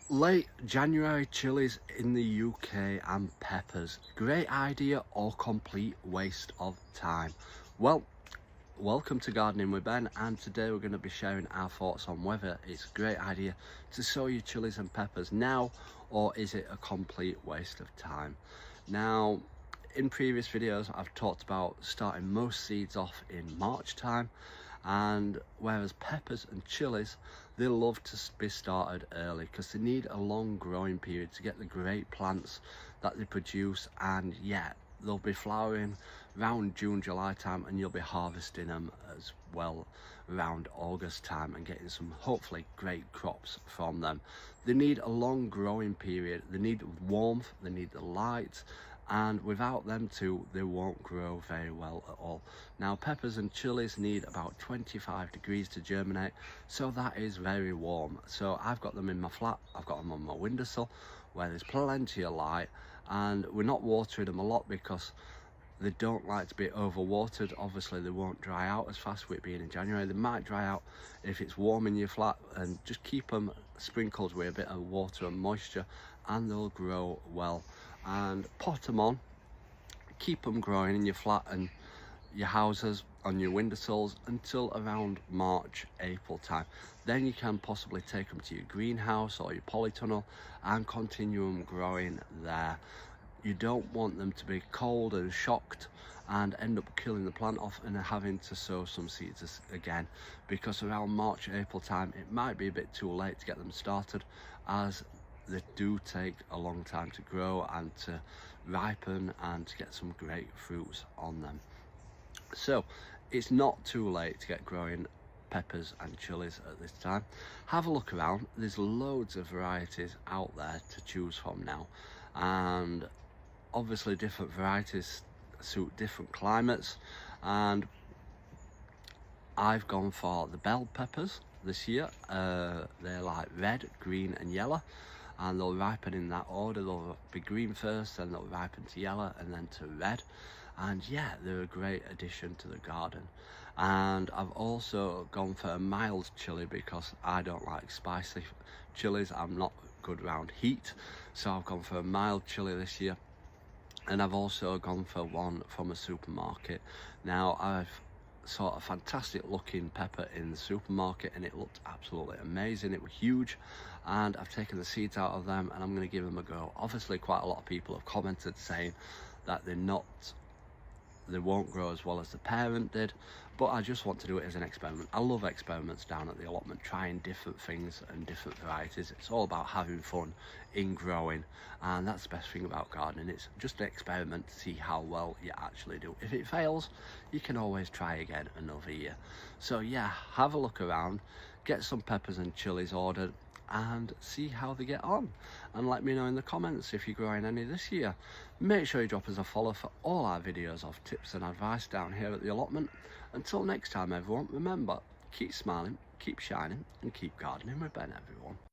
Late January chilies in the UK and peppers. Great idea or complete waste of time? Well, welcome to Gardening with Ben, and today we're going to be sharing our thoughts on whether it's a great idea to sow your chilies and peppers now, or is it a complete waste of time? Now, in previous videos I've talked about starting most seeds off in March time, and whereas peppers and chilies, they love to be started early because they need a long growing period to get the great plants that they produce. And yeah, they'll be flowering around June, July time, and you'll be harvesting them as well around August time and getting some hopefully great crops from them. They need a long growing period, they need warmth, they need the light, and without them two they won't grow very well at all. Now, peppers and chilies need about 25 degrees to germinate, so that is very warm. So I've got them in my flat, I've got them on my windowsill where there's plenty of light, and we're not watering them a lot because they don't like to be overwatered. Obviously they won't dry out as fast with it being in January. They might dry out if it's warm in your flat, and just keep them sprinkled with a bit of water and moisture and they'll grow well. And pot them on, keep them growing in your flat and your houses, on your windowsills, until around March, April time. Then you can possibly take them to your greenhouse or your polytunnel and continue them growing there. You don't want them to be cold and shocked and end up killing the plant off and having to sow some seeds again, because around March, April time it might be a bit too late to get them started, as they do take a long time to grow and to ripen and to get some great fruits on them. So it's not too late to get growing peppers and chilies at this time. Have a look around, there's loads of varieties out there to choose from now, and obviously different varieties suit different climates. And I've gone for the bell peppers this year. They're like red, green and yellow, and they'll ripen in that order. They'll be green first, then they'll ripen to yellow and then to red. And yeah, they're a great addition to the garden. And I've also gone for a mild chili because I don't like spicy chilies. I'm not good around heat, so I've gone for a mild chili this year. And I've also gone for one from a supermarket. Now, I've saw a fantastic looking pepper in the supermarket and it looked absolutely amazing. It was huge, and I've taken the seeds out of them and I'm going to give them a go. Obviously quite a lot of people have commented saying that they won't grow as well as the parent did, but I just want to do it as an experiment. I love experiments down at the allotment, trying different things and different varieties. It's all about having fun in growing, and that's the best thing about gardening. It's just an experiment to see how well you actually do. If it fails, you can always try again another year. So yeah, have a look around, get some peppers and chilies ordered, and see how they get on, and let me know in the comments if you're growing any this year. Make sure you drop us a follow for all our videos of tips and advice down here at the allotment. Until next time everyone, remember, keep smiling, keep shining and keep gardening with Ben everyone.